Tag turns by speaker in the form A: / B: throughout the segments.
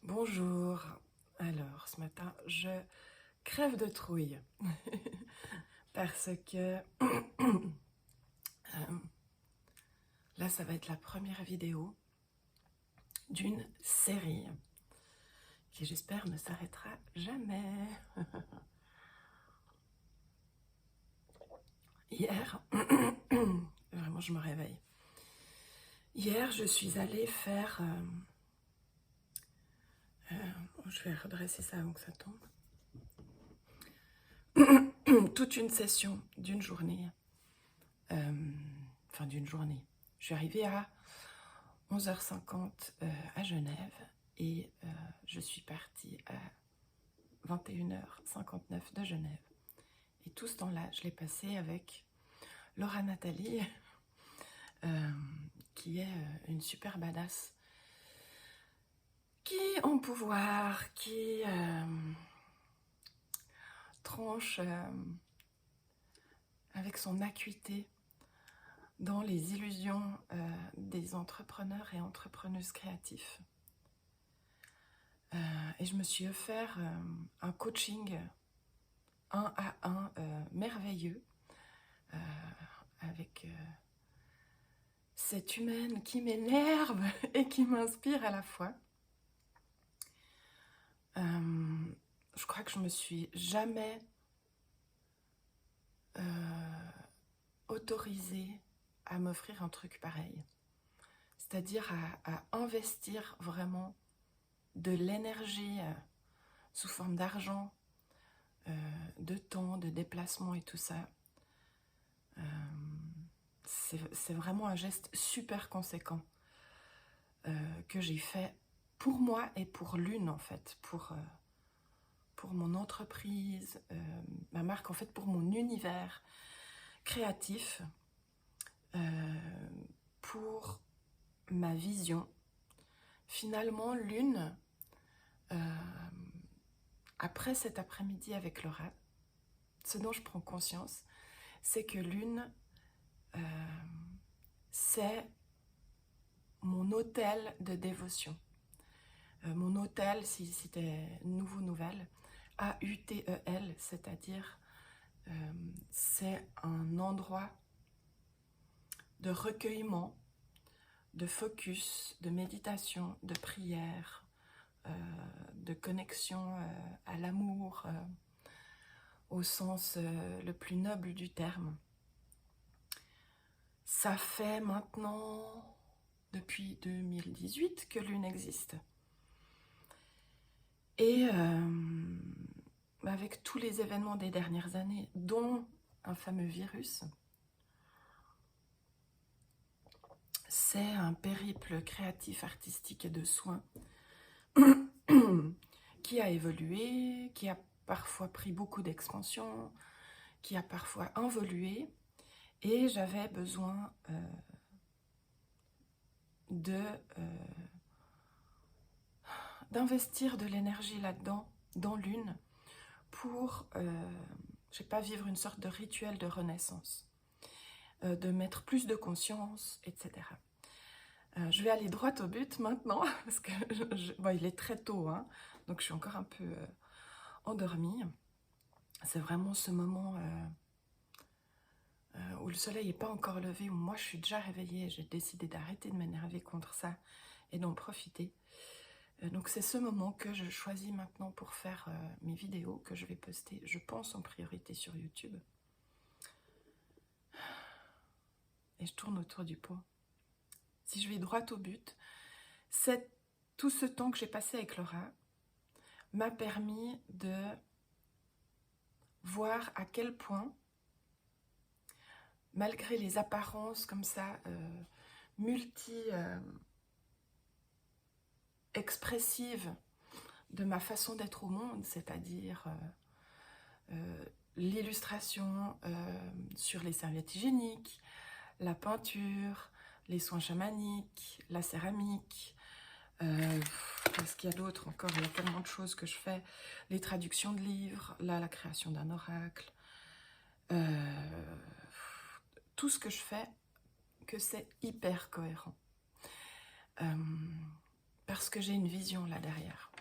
A: Bonjour. Alors, ce matin, je crève de trouille parce que là, ça va être la première vidéo d'une série qui, j'espère, ne s'arrêtera jamais. Hier, vraiment, je me réveille. Hier, je suis allée faire... je vais redresser ça avant que ça tombe. Toute une session d'une journée. Enfin, d'une journée. Je suis arrivée à 11h50 à Genève et je suis partie à 21h59 de Genève. Et tout ce temps-là, je l'ai passé avec Laura Nathalie, qui est une super badass, qui en pouvoir, qui tranche avec son acuité dans les illusions des entrepreneurs et entrepreneuses créatifs. Et je me suis offert un coaching 1 à 1 merveilleux avec cette humaine qui m'énerve et qui m'inspire à la fois. Je crois que je me suis jamais autorisée à m'offrir un truc pareil. C'est-à-dire à investir vraiment de l'énergie sous forme d'argent, de temps, de déplacement et tout ça. C'est vraiment un geste super conséquent que j'ai fait pour moi et pour l'une en fait, pour mon entreprise, ma marque en fait, pour mon univers créatif, pour ma vision. Finalement, l'une, après cet après-midi avec Laura, ce dont je prends conscience, c'est que l'une, c'est mon autel de dévotion. Mon autel, si c'était nouvelle, A-U-T-E-L, c'est-à-dire c'est un endroit de recueillement, de focus, de méditation, de prière, de connexion à l'amour, au sens le plus noble du terme. Ça fait maintenant, depuis 2018, que l'une existe. Et avec tous les événements des dernières années, dont un fameux virus, c'est un périple créatif, artistique et de soins qui a évolué, qui a parfois pris beaucoup d'expansion, qui a parfois involué, et j'avais besoin d'investir de l'énergie là-dedans, dans l'une, pour, je sais pas, vivre une sorte de rituel de renaissance, de mettre plus de conscience, etc. Je vais aller droit au but maintenant, parce que bon, il est très tôt, hein, donc je suis encore un peu endormie. C'est vraiment ce moment où le soleil n'est pas encore levé, où moi je suis déjà réveillée et j'ai décidé d'arrêter de m'énerver contre ça et d'en profiter. Donc c'est ce moment que je choisis maintenant pour faire mes vidéos que je vais poster, je pense, en priorité sur YouTube. Et je tourne autour du pot. Si je vais droit au but, c'est tout ce temps que j'ai passé avec Laura m'a permis de voir à quel point, malgré les apparences comme ça, multi-expressives de ma façon d'être au monde, c'est-à-dire l'illustration sur les serviettes hygiéniques, la peinture, les soins chamaniques, la céramique, qu'est-ce qu'il y a d'autre encore? Il y a tellement de choses que je fais, les traductions de livres, là la création d'un oracle, tout ce que je fais, que c'est hyper cohérent. Parce que j'ai une vision là derrière.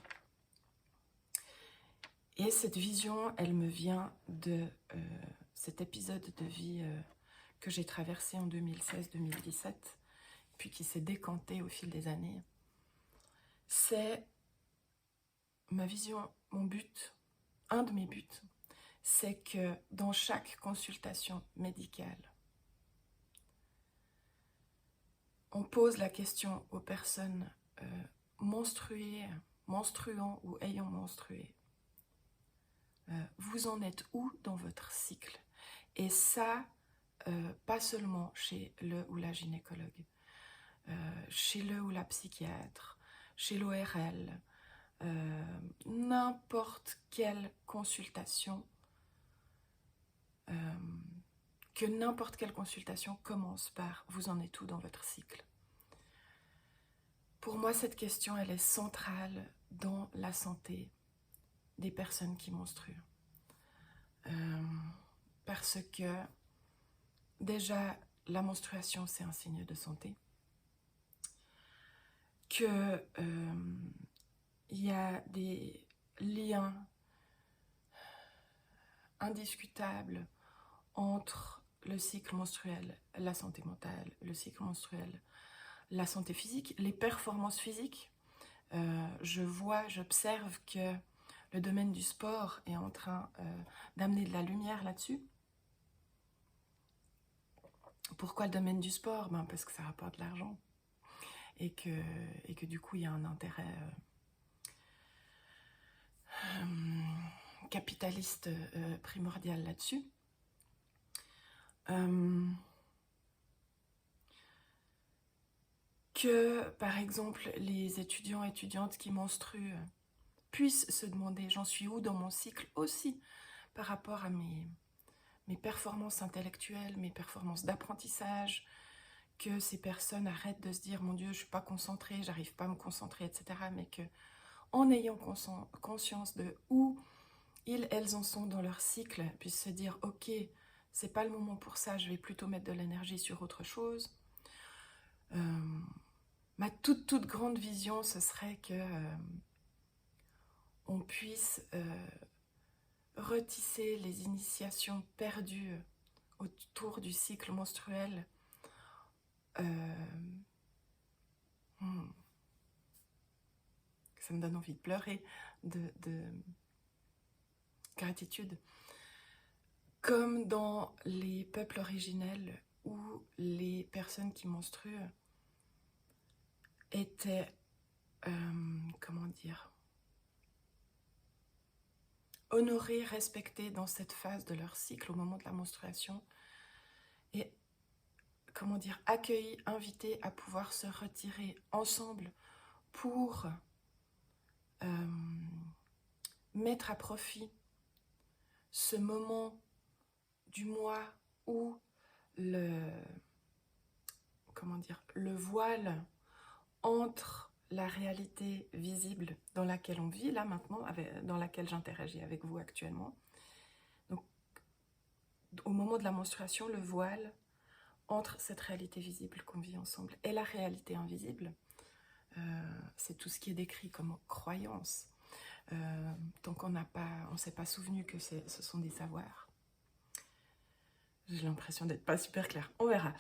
A: Et cette vision, elle me vient de cet épisode de vie que j'ai traversé en 2016-2017, puis qui s'est décanté au fil des années. C'est ma vision, mon but, un de mes buts, c'est que dans chaque consultation médicale, on pose la question aux personnes menstruées, menstruant ou ayant menstrué. Vous en êtes où dans votre cycle? Et ça, pas seulement chez le ou la gynécologue, chez le ou la psychiatre, chez l'ORL, n'importe quelle consultation, que n'importe quelle consultation commence par « vous en êtes où dans votre cycle ?» Pour moi, cette question, elle est centrale dans la santé des personnes qui menstruent. Parce que déjà, la menstruation, c'est un signe de santé. Que il y a des liens indiscutables entre le cycle menstruel, la santé mentale, le cycle menstruel, la santé physique, les performances physiques. Je vois, j'observe que le domaine du sport est en train d'amener de la lumière là-dessus. Pourquoi le domaine du sport? Parce que ça rapporte de l'argent et que du coup il y a un intérêt capitaliste primordial là-dessus. Que par exemple les étudiants et étudiantes qui menstruent puissent se demander j'en suis où dans mon cycle aussi par rapport à mes performances intellectuelles, mes performances d'apprentissage, que ces personnes arrêtent de se dire mon Dieu je ne suis pas concentrée, j'arrive pas à me concentrer, etc. Mais que en ayant conscience de où elles en sont dans leur cycle, puissent se dire ok, c'est pas le moment pour ça, je vais plutôt mettre de l'énergie sur autre chose. Ma toute grande vision, ce serait que on puisse retisser les initiations perdues autour du cycle menstruel. Ça me donne envie de pleurer, de gratitude. Comme dans les peuples originels où les personnes qui menstruent étaient, comment dire, honorées, respectées dans cette phase de leur cycle au moment de la menstruation et, comment dire, accueillies, invitées à pouvoir se retirer ensemble pour mettre à profit ce moment du mois où le voile entre la réalité visible dans laquelle on vit là maintenant, dans laquelle j'interagis avec vous actuellement. Donc, au moment de la menstruation, le voile entre cette réalité visible qu'on vit ensemble et la réalité invisible, c'est tout ce qui est décrit comme croyance. Tant qu'on ne s'est pas souvenu que ce sont des savoirs. J'ai l'impression d'être pas super claire. On verra.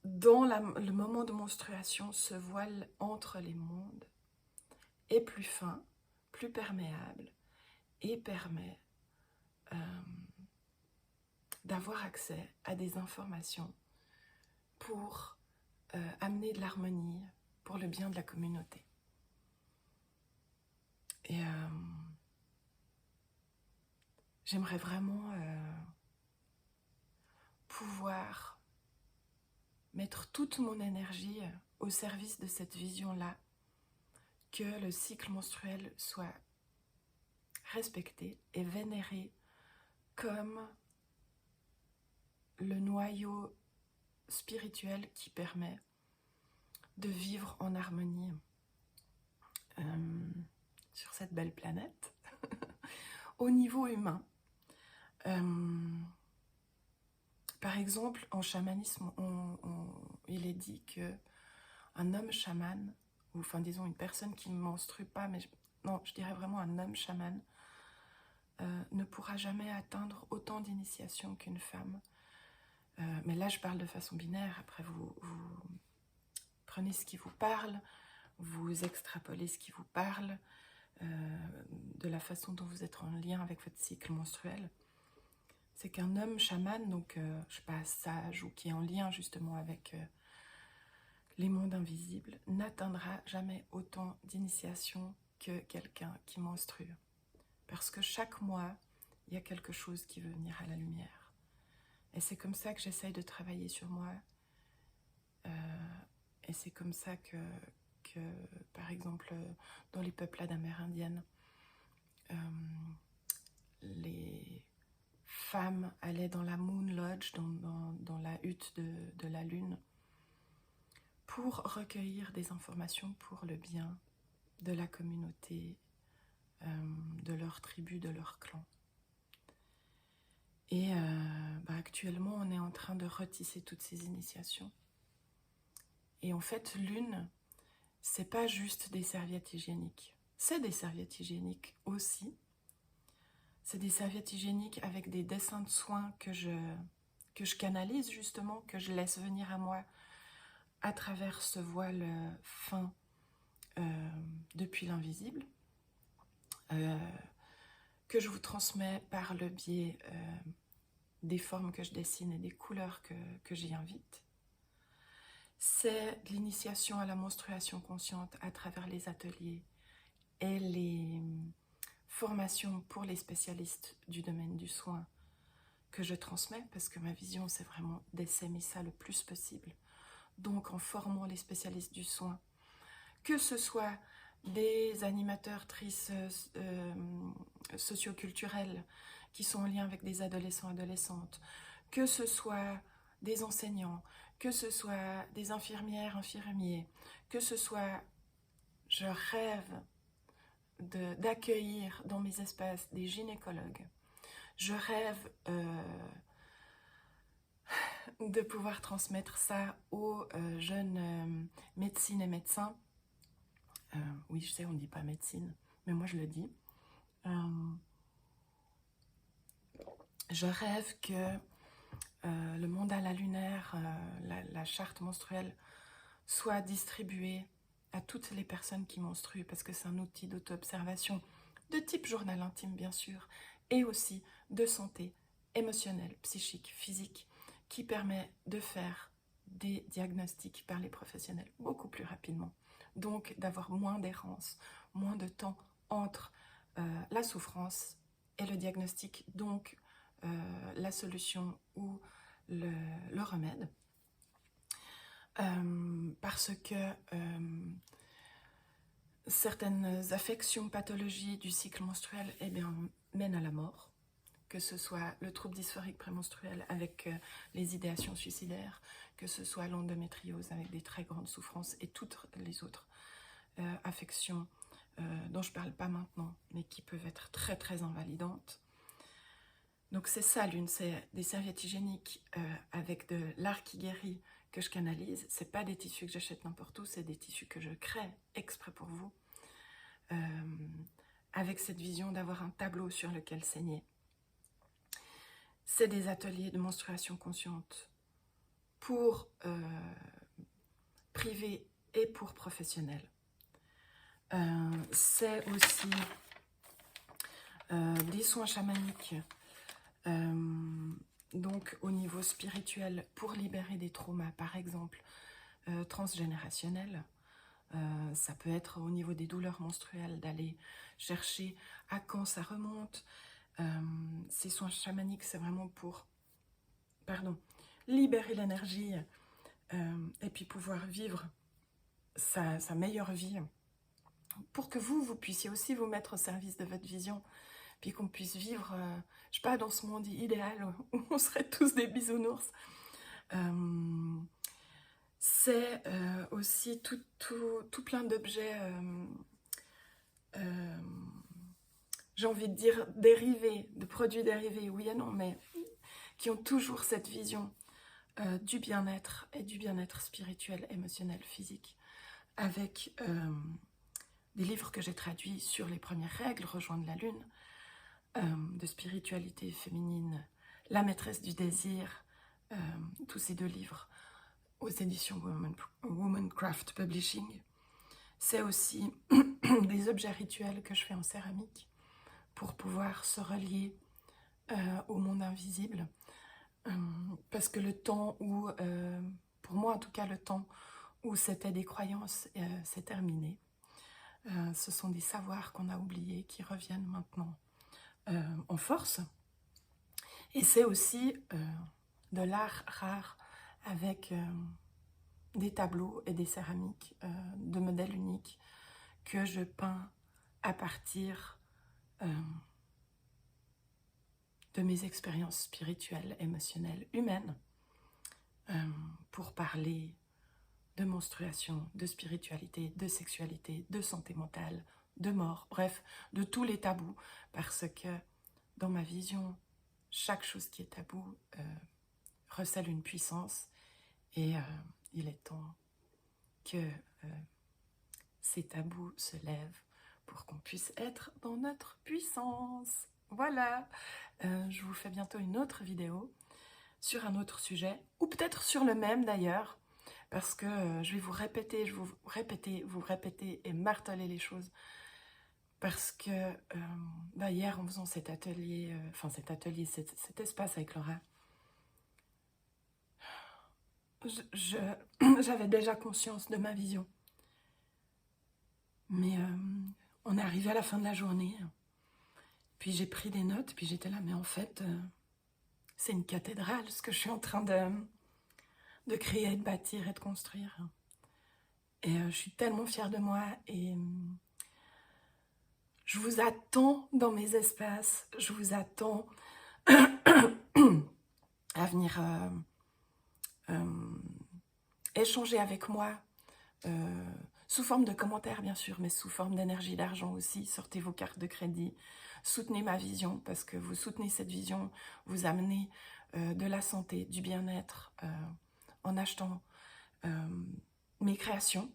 A: Dans le moment de menstruation, ce voile entre les mondes est plus fin, plus perméable et permet d'avoir accès à des informations pour amener de l'harmonie pour le bien de la communauté. Et j'aimerais vraiment pouvoir mettre toute mon énergie au service de cette vision-là, que le cycle menstruel soit respecté et vénéré comme le noyau spirituel qui permet de vivre en harmonie sur cette belle planète. Au niveau humain, par exemple, en chamanisme, il est dit qu'un homme chaman, ou enfin disons une personne qui ne menstrue pas, mais non, je dirais vraiment un homme chaman, ne pourra jamais atteindre autant d'initiation qu'une femme. Mais là, je parle de façon binaire. Après, vous prenez ce qui vous parle, vous extrapolez ce qui vous parle, de la façon dont vous êtes en lien avec votre cycle menstruel. C'est qu'un homme chaman, donc je sais pas, sage ou qui est en lien justement avec les mondes invisibles, n'atteindra jamais autant d'initiation que quelqu'un qui menstrue. Parce que chaque mois, il y a quelque chose qui veut venir à la lumière. Et c'est comme ça que j'essaye de travailler sur moi. Et c'est comme ça que par exemple, dans les peuplades amérindiennes, les femmes allaient dans la Moon Lodge, dans la hutte de la lune, pour recueillir des informations pour le bien de la communauté, de leur tribu, de leur clan. Et actuellement, on est en train de retisser toutes ces initiations. Et en fait, lune, c'est pas juste des serviettes hygiéniques. C'est des serviettes hygiéniques aussi. C'est des serviettes hygiéniques avec des dessins de soins que je canalise justement, que je laisse venir à moi à travers ce voile fin depuis l'invisible, que je vous transmets par le biais des formes que je dessine et des couleurs que j'y invite. C'est l'initiation à la menstruation consciente à travers les ateliers et les formations pour les spécialistes du domaine du soin que je transmets, parce que ma vision, c'est vraiment d'essaimer ça le plus possible. Donc, en formant les spécialistes du soin, que ce soit des animateurs socioculturels qui sont en lien avec des adolescents, adolescentes, que ce soit des enseignants, que ce soit des infirmières, infirmiers, que ce soit, je rêve d'accueillir dans mes espaces des gynécologues. Je rêve de pouvoir transmettre ça aux jeunes médecines et médecins. Oui, je sais, on ne dit pas médecine, mais moi je le dis. Je rêve que le mandala lunaire, la charte menstruelle, soit distribuée à toutes les personnes qui menstruent, parce que c'est un outil d'auto-observation de type journal intime, bien sûr, et aussi de santé émotionnelle, psychique, physique, qui permet de faire des diagnostics par les professionnels beaucoup plus rapidement. Donc, d'avoir moins d'errance, moins de temps entre la souffrance et le diagnostic, donc la solution ou le remède. Parce que certaines affections, pathologies du cycle menstruel mènent à la mort, que ce soit le trouble dysphorique prémenstruel avec les idéations suicidaires, que ce soit l'endométriose avec des très grandes souffrances et toutes les autres affections dont je ne parle pas maintenant, mais qui peuvent être très très invalidantes. Donc c'est ça lune, c'est des serviettes hygiéniques avec de l'art qui guérit que je canalise. C'est pas des tissus que j'achète n'importe où, c'est des tissus que je crée exprès pour vous, avec cette vision d'avoir un tableau sur lequel saigner. C'est des ateliers de menstruation consciente pour privés et pour professionnels. C'est aussi des soins chamaniques, donc au niveau spirituel, pour libérer des traumas, par exemple, transgénérationnels. Ça peut être au niveau des douleurs menstruelles, d'aller chercher à quand ça remonte. Ces soins chamaniques, c'est vraiment pour libérer l'énergie et puis pouvoir vivre sa meilleure vie, pour que vous puissiez aussi vous mettre au service de votre vision, puis qu'on puisse vivre, je sais pas, dans ce monde idéal où on serait tous des bisounours. C'est aussi tout plein d'objets, j'ai envie de dire dérivés, de produits dérivés, oui et non, mais qui ont toujours cette vision du bien-être et du bien-être spirituel, émotionnel, physique, avec des livres que j'ai traduits sur les premières règles, Rejoindre la Lune, de spiritualité féminine, La maîtresse du désir, tous ces 2 livres aux éditions Womancraft Publishing. C'est aussi des objets rituels que je fais en céramique pour pouvoir se relier au monde invisible. Parce que le temps où, pour moi en tout cas, le temps où c'était des croyances, c'est terminé. Ce sont des savoirs qu'on a oubliés qui reviennent maintenant en force. Et c'est aussi de l'art rare avec des tableaux et des céramiques de modèles uniques que je peins à partir de mes expériences spirituelles, émotionnelles, humaines, pour parler de menstruation, de spiritualité, de sexualité, de santé mentale, de mort, bref, de tous les tabous, parce que dans ma vision, chaque chose qui est tabou recèle une puissance, et il est temps que ces tabous se lèvent pour qu'on puisse être dans notre puissance. Voilà, je vous fais bientôt une autre vidéo sur un autre sujet, ou peut-être sur le même d'ailleurs, parce que je vais vous répéter, vous répéter et marteler les choses, parce que hier en faisant cet atelier, cet espace avec Laura, j'avais déjà conscience de ma vision. Mais on est arrivé à la fin de la journée, puis j'ai pris des notes, puis j'étais là, mais en fait, c'est une cathédrale, ce que je suis en train de créer, de bâtir et de construire. Et je suis tellement fière de moi, et je vous attends dans mes espaces, je vous attends à venir échanger avec moi, sous forme de commentaires bien sûr, mais sous forme d'énergie, d'argent aussi. Sortez vos cartes de crédit, soutenez ma vision, parce que vous soutenez cette vision, vous amenez de la santé, du bien-être en achetant mes créations.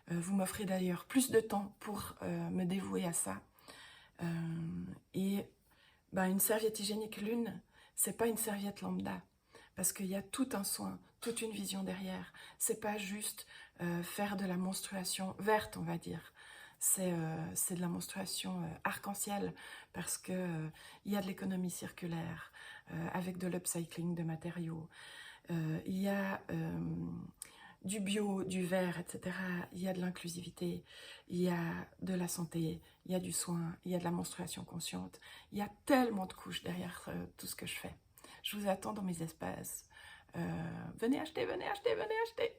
A: Vous m'offrez d'ailleurs plus de temps pour me dévouer à ça. Et une serviette hygiénique lune, c'est pas une serviette lambda, parce qu'il y a tout un soin, toute une vision derrière. C'est pas juste faire de la menstruation verte, on va dire. C'est de la menstruation arc-en-ciel, parce que il y a de l'économie circulaire, avec de l'upcycling de matériaux. Il y a du bio, du vert, etc. Il y a de l'inclusivité, il y a de la santé, il y a du soin, il y a de la menstruation consciente. Il y a tellement de couches derrière tout ce que je fais. Je vous attends dans mes espaces. Venez acheter, venez acheter, venez acheter.